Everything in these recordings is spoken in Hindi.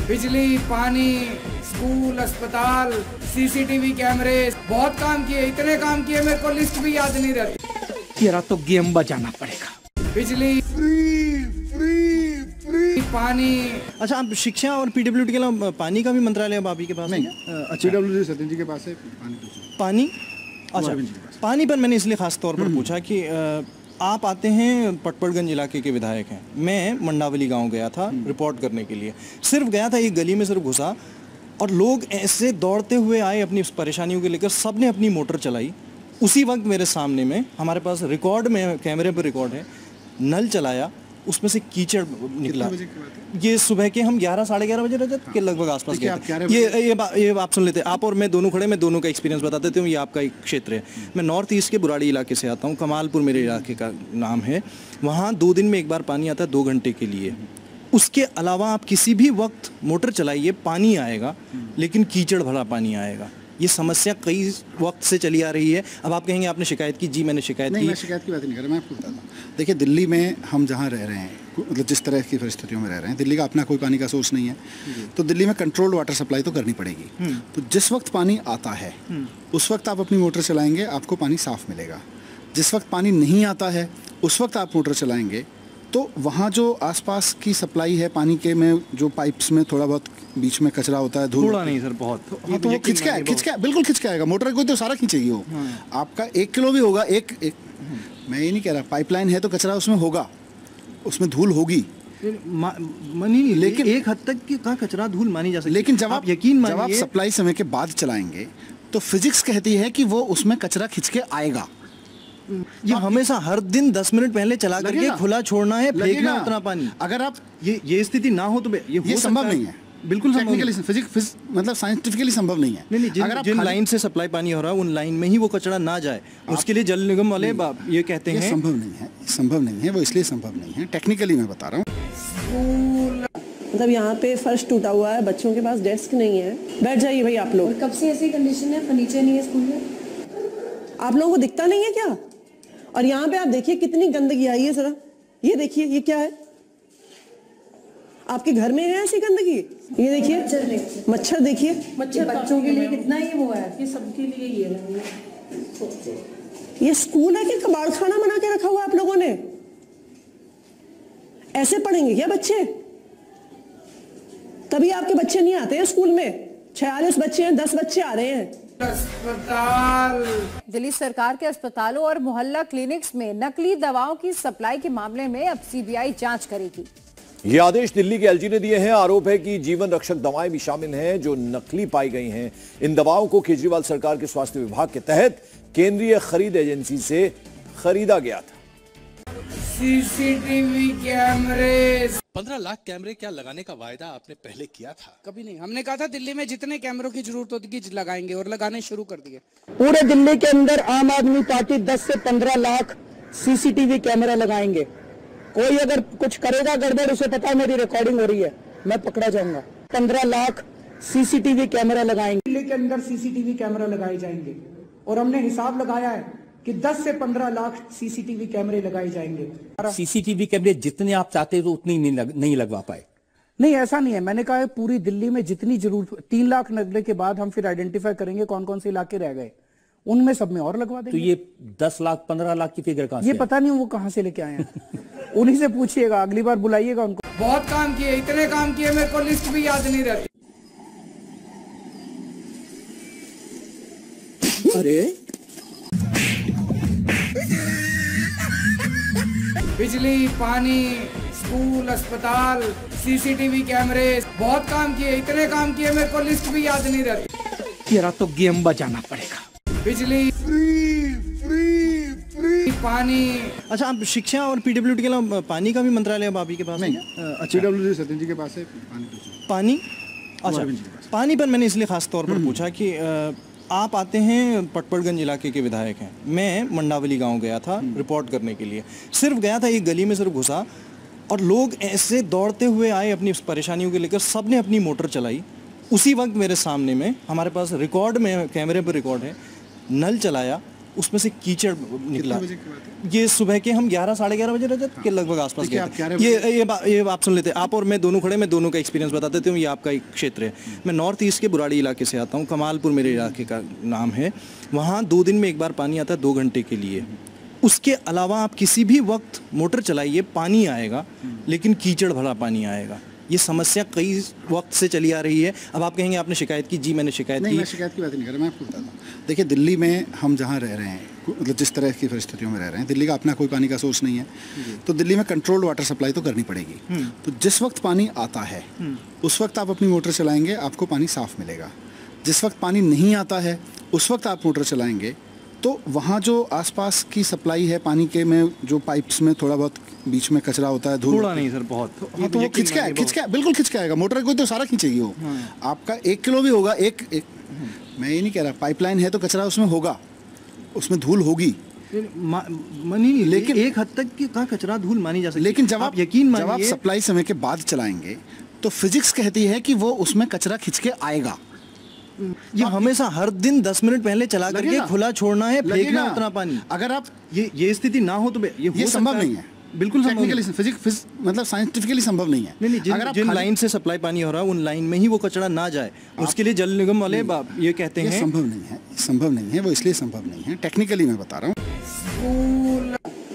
बिजली, पानी, स्कूल, अस्पताल, सीसीटीवी कैमरे, बहुत काम किए, इतने काम किए मेरे को लिस्ट भी याद नहीं रहती। तेरा तो गेम बजाना पड़ेगा। बिजली, पानी। अच्छा, आप शिक्षा और पीडब्ल्यूडी के अलावा पानी का भी मंत्रालय अब आप ही के पास नहीं? अच्छा, पीडब्ल्यूडी सत्येंद्र जी के पास है। पानी अच्छा, पानी पर मैंने इसलिए खास तौर पर पूछा कि आप आते हैं पटपड़गंज इलाके के विधायक हैं। मैं मंडावली गांव गया था रिपोर्ट करने के लिए। सिर्फ गया था, एक गली में सिर्फ घुसा और लोग ऐसे दौड़ते हुए आए अपनी परेशानियों को लेकर। सबने अपनी मोटर चलाई। उसी वक्त मेरे सामने में, हमारे पास रिकॉर्ड में, कैमरे पर रिकॉर्ड है, नल चलाया, उसमें से कीचड़ निकला। ये सुबह के हम 11 साढ़े 11 बजे रजत के लगभग आसपास गए थे। ये आप सुन लेते, आप और मैं दोनों खड़े, मैं दोनों का एक्सपीरियंस बता देता हूँ। ये आपका एक क्षेत्र है। मैं नॉर्थ ईस्ट के बुराड़ी इलाके से आता हूँ। कमालपुर मेरे इलाके का नाम है। वहाँ 2 दिन में एक बार पानी आता है, 2 घंटे के लिए। उसके अलावा आप किसी भी वक्त मोटर चलाइए, पानी आएगा, लेकिन कीचड़ भरा पानी आएगा। ये समस्या कई वक्त से चली आ रही है। अब आप कहेंगे आपने शिकायत की। जी, मैंने शिकायत की। मैं शिकायत की बात नहीं कर रहा, मैं आपको बताता हूँ। देखिए, दिल्ली में हम जहाँ रह रहे हैं, मतलब जिस तरह की परिस्थितियों में रह रहे हैं, दिल्ली का अपना कोई पानी का सोर्स नहीं है, तो दिल्ली में कंट्रोल्ड वाटर सप्लाई तो करनी पड़ेगी। तो जिस वक्त पानी आता है उस वक्त आप अपनी मोटर चलाएंगे, आपको पानी साफ मिलेगा। जिस वक्त पानी नहीं आता है उस वक्त आप मोटर चलाएंगे तो वहाँ जो आसपास की सप्लाई है पानी के में, जो पाइप्स में थोड़ा बहुत बीच में कचरा होता है, धूल, थोड़ा नहीं सर, बहुत, हाँ, तो वो खिंच के बिल्कुल खिंच के आएगा। मोटर कोई तो सारा खींचेगी वो। आपका 1 किलो भी होगा, मैं ये नहीं कह रहा, पाइपलाइन है तो कचरा उसमें होगा, उसमें धूल होगी, नहीं, लेकिन एक हद तक की कचरा धूल मानी जा सकती है। लेकिन जब आप सप्लाई समय के बाद चलाएंगे तो फिजिक्स कहती है कि वो उसमें कचरा खिंच के आएगा। ये हमेशा हर दिन 10 मिनट पहले चला करके खुला छोड़ना है, फेंकना उतना पानी। अगर आप ये स्थिति ना हो तो ये संभव नहीं है, बिल्कुल टेक्निकली, फिजिक्स मतलब साइंटिफिकली संभव नहीं है। नहीं, अगर जिन लाइन से सप्लाई पानी हो रहा है उन लाइन में ही वो कचरा ना जाए, उसके लिए जल निगम वाले ये कहते हैं संभव नहीं है। वो इसलिए संभव नहीं है, टेक्निकली मैं बता रहा हूँ। मतलब यहाँ पे फर्श टूटा हुआ है, बच्चों के पास डेस्क नहीं है। बैठ जाइए भाई आप लोग। कब से ऐसी कंडीशन है, फर्नीचर नहीं है स्कूल में? आप लोगों को दिखता नहीं है क्या? और यहाँ पे आप देखिए कितनी गंदगी आई है, जरा ये देखिए, ये क्या है? आपके घर में है ऐसी गंदगी? ये देखिए मच्छर देखिए, मच्छर बच्चों के लिए कितना ही वो है, ये सबके लिए ये है। ये स्कूल है कि कबाड़ खाना बना के रखा हुआ है आप लोगों ने? ऐसे पढ़ेंगे क्या बच्चे? तभी आपके बच्चे नहीं आते हैं स्कूल में। 46 बच्चे हैं, 10 बच्चे आ रहे हैं। अस्पताल। दिल्ली सरकार के अस्पतालों और मोहल्ला क्लिनिक्स में नकली दवाओं की सप्लाई के मामले में अब सीबीआई जांच करेगी। ये आदेश दिल्ली के एलजी ने दिए हैं। आरोप है कि जीवन रक्षक दवाएं भी शामिल हैं जो नकली पाई गई हैं। इन दवाओं को केजरीवाल सरकार के स्वास्थ्य विभाग के तहत केंद्रीय खरीद एजेंसी से खरीदा गया था। सीसीटीवी कैमरे, 15 लाख कैमरे क्या लगाने का वायदा आपने पहले किया था? कभी नहीं। हमने कहा था दिल्ली में जितने कैमरों की जरूरत होगी लगाएंगे, और लगाने शुरू कर दिए। पूरे दिल्ली के अंदर आम आदमी पार्टी 10 से 15 लाख सीसीटीवी कैमरा लगाएंगे। कोई अगर कुछ करेगा गड़बड़, उसे पता है मेरी रिकॉर्डिंग हो रही है, मैं पकड़ा जाऊंगा। 15 लाख सीसीटीवी कैमरा लगाएंगे। दिल्ली के अंदर सीसीटीवी कैमरा लगाए जाएंगे, और हमने हिसाब लगाया है कि 10 से 15 लाख सीसीटीवी कैमरे लगाए जाएंगे। सीसीटीवी कैमरे जितने आप चाहते तो उतनी नहीं लगवा पाए? नहीं, ऐसा नहीं है। मैंने कहा है पूरी दिल्ली में जितनी जरूरत, 3 लाख लगने के बाद हम फिर आइडेंटिफाई करेंगे कौन कौन से इलाके रह गए, उनमें सब में और लगवा देंगे। तो ये 10 लाख 15 लाख की फिगर कहां से? ये पता नहीं वो कहां से लेके आए हैं। उन्हीं से पूछिएगा, अगली बार बुलाइएगा उनको। बहुत काम किए, इतने काम किए मेरे को लिस्ट भी याद नहीं रहती। अरे बिजली, पानी, स्कूल, अस्पताल, सीसीटीवी कैमरे, बहुत काम किए, इतने काम किए मेरे को लिस्ट भी याद नहीं रहती। तेरा तो गेम बजाना पड़ेगा। बिजली, पानी। अच्छा, आप शिक्षा और पीडब्ल्यूडी के अलावा पानी का भी मंत्रालय अब आप ही के पास नहीं? अच्छा, पीडब्ल्यूडी सत्येंद्र जी के पास है। पानी अच्छा, पानी पर मैंने इसलिए खास तौर पर पूछा कि आप आते हैं पटपड़गंज इलाके के विधायक हैं। मैं मंडावली गांव गया था रिपोर्ट करने के लिए। सिर्फ गया था, एक गली में सिर्फ घुसा और लोग ऐसे दौड़ते हुए आए अपनी परेशानियों को लेकर। सबने अपनी मोटर चलाई। उसी वक्त मेरे सामने में, हमारे पास रिकॉर्ड में, कैमरे पर रिकॉर्ड है, नल चलाया, उसमें से कीचड़ निकला। ये सुबह के हम 11 साढ़े 11 बजे रजत के लगभग आसपास गए थे। ये आप सुन लेते, आप और मैं दोनों खड़े, मैं दोनों का एक्सपीरियंस बता देता हूँ। ये आपका एक क्षेत्र है, मैं नॉर्थ ईस्ट के बुराड़ी इलाके से आता हूँ, कमालपुर मेरे इलाके का नाम है। वहाँ 2 दिन में एक बार पानी आता है 2 घंटे के लिए। उसके अलावा आप किसी भी वक्त मोटर चलाइए पानी आएगा, लेकिन कीचड़ भरा पानी आएगा। ये समस्या कई वक्त से चली आ रही है। अब आप कहेंगे आपने शिकायत की, जी मैंने शिकायत की। मैं शिकायत की बात नहीं कर रहा, मैं आपको बताता हूँ। देखिए दिल्ली में हम जहाँ रह रहे हैं, मतलब जिस तरह की परिस्थितियों में रह रहे हैं, दिल्ली का अपना कोई पानी का सोर्स नहीं है, तो दिल्ली में कंट्रोल्ड वाटर सप्लाई तो करनी पड़ेगी। तो जिस वक्त पानी आता है उस वक्त आप अपनी मोटर चलाएंगे, आपको पानी साफ मिलेगा। जिस वक्त पानी नहीं आता है उस वक्त आप मोटर चलाएंगे तो वहाँ जो आसपास की सप्लाई है पानी के में, जो पाइप्स में थोड़ा बहुत बीच में कचरा होता है, धूल, थोड़ा नहीं सर, बहुत, हाँ, तो वो खिंच के बिल्कुल खिंच के आएगा। मोटर कोई तो सारा खींचेगी वो। आपका 1 किलो भी होगा, मैं ये नहीं कह रहा, पाइपलाइन है तो कचरा उसमें होगा, उसमें धूल होगी, नहीं, लेकिन एक हद तक की कचरा धूल मानी जा सकती है। लेकिन जब आप सप्लाई समय के बाद चलाएंगे तो फिजिक्स कहती है कि वो उसमें कचरा खिंच के आएगा। ये हमेशा हर दिन 10 मिनट पहले चला करके खुला छोड़ना है, फेंकना उतना पानी। अगर आप ये स्थिति ना हो तो ये संभव नहीं है, बिल्कुल टेक्निकली फिजिक्स मतलब साइंटिफिकली संभव नहीं है। नहीं, अगर जिन लाइन से सप्लाई पानी हो रहा है उन लाइन में ही वो कचरा ना जाए, उसके लिए जल निगम वाले ये कहते हैं संभव नहीं है, वो इसलिए संभव नहीं है, टेक्निकली मैं बता रहा हूँ।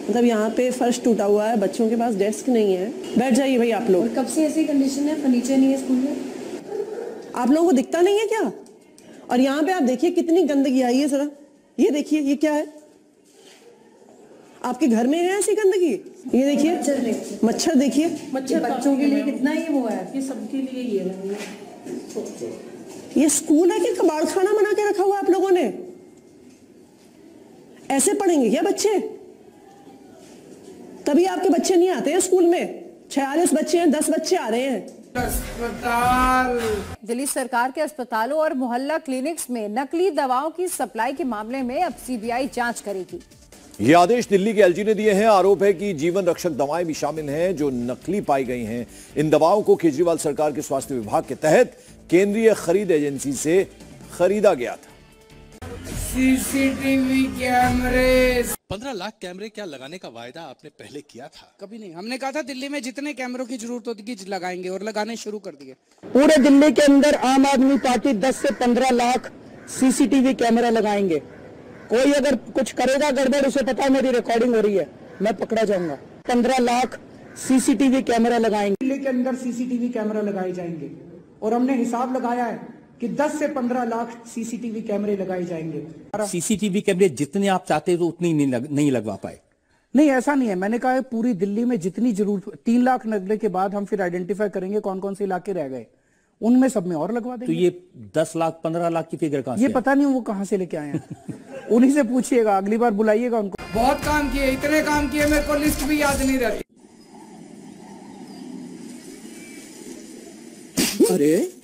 मतलब यहाँ पे फर्श टूटा हुआ है, बच्चों के पास डेस्क नहीं है, बैठ जाइए भाई आप लोग। कब से ऐसी कंडीशन है, फर्नीचर नहीं है स्कूल में? आप लोगों को दिखता नहीं है क्या? और यहाँ पे आप देखिए कितनी गंदगी आई है, जरा ये देखिए, ये क्या है? आपके घर में है ऐसी गंदगी? ये देखिए मच्छर देखिए, मच्छर बच्चों के लिए कितना ही वो है, ये सबके लिए ये है। ये स्कूल है कि कबाड़ खाना बना के रखा हुआ आप लोगों ने? ऐसे पढ़ेंगे क्या बच्चे? तभी आपके बच्चे नहीं आते हैं स्कूल में। 46 बच्चे हैं, 10 बच्चे आ रहे हैं। अस्पताल, दिल्ली सरकार के अस्पतालों और मोहल्ला क्लिनिक्स में नकली दवाओं की सप्लाई के मामले में अब सीबीआई जांच करेगी। ये आदेश दिल्ली के एलजी ने दिए हैं। आरोप है कि जीवन रक्षक दवाएं भी शामिल हैं जो नकली पाई गई हैं। इन दवाओं को केजरीवाल सरकार के स्वास्थ्य विभाग के तहत केंद्रीय खरीद एजेंसी से खरीदा गया था। सीसीटीवी कैमरे, 15 लाख कैमरे क्या लगाने का वायदा आपने पहले किया था? कभी नहीं। हमने कहा था दिल्ली में जितने कैमरों की जरूरत होती लगाएंगे, और लगाने शुरू कर दिए। पूरे दिल्ली के अंदर आम आदमी पार्टी 10 से 15 लाख सीसीटीवी कैमरा लगाएंगे। कोई अगर कुछ करेगा गड़बड़, उसे पता है मेरी रिकॉर्डिंग हो रही है, मैं पकड़ा जाऊंगा। 15 लाख सीसीटीवी कैमरा लगाएंगे। दिल्ली के अंदर सीसीटीवी कैमरा लगाए जाएंगे, और हमने हिसाब लगाया है कि 10 से 15 लाख सीसीटीवी कैमरे लगाए जाएंगे। सीसीटीवी कैमरे जितने आप चाहते तो उतनी नहीं लगवा पाए? नहीं, ऐसा नहीं है। मैंने कहा है पूरी दिल्ली में जितनी जरूरत, 3 लाख लगने के बाद हम फिर आइडेंटिफाई करेंगे कौन कौन से इलाके रह गए, उनमें सब में और लगवा देंगे। तो ये 10 लाख 15 लाख की फिगर कहां से? ये पता नहीं वो कहां से लेके आए हैं। उन्हीं से पूछिएगा, अगली बार बुलाइएगा उनको। बहुत काम किए, इतने काम किए मेरे को लिस्ट भी याद नहीं रहती। अरे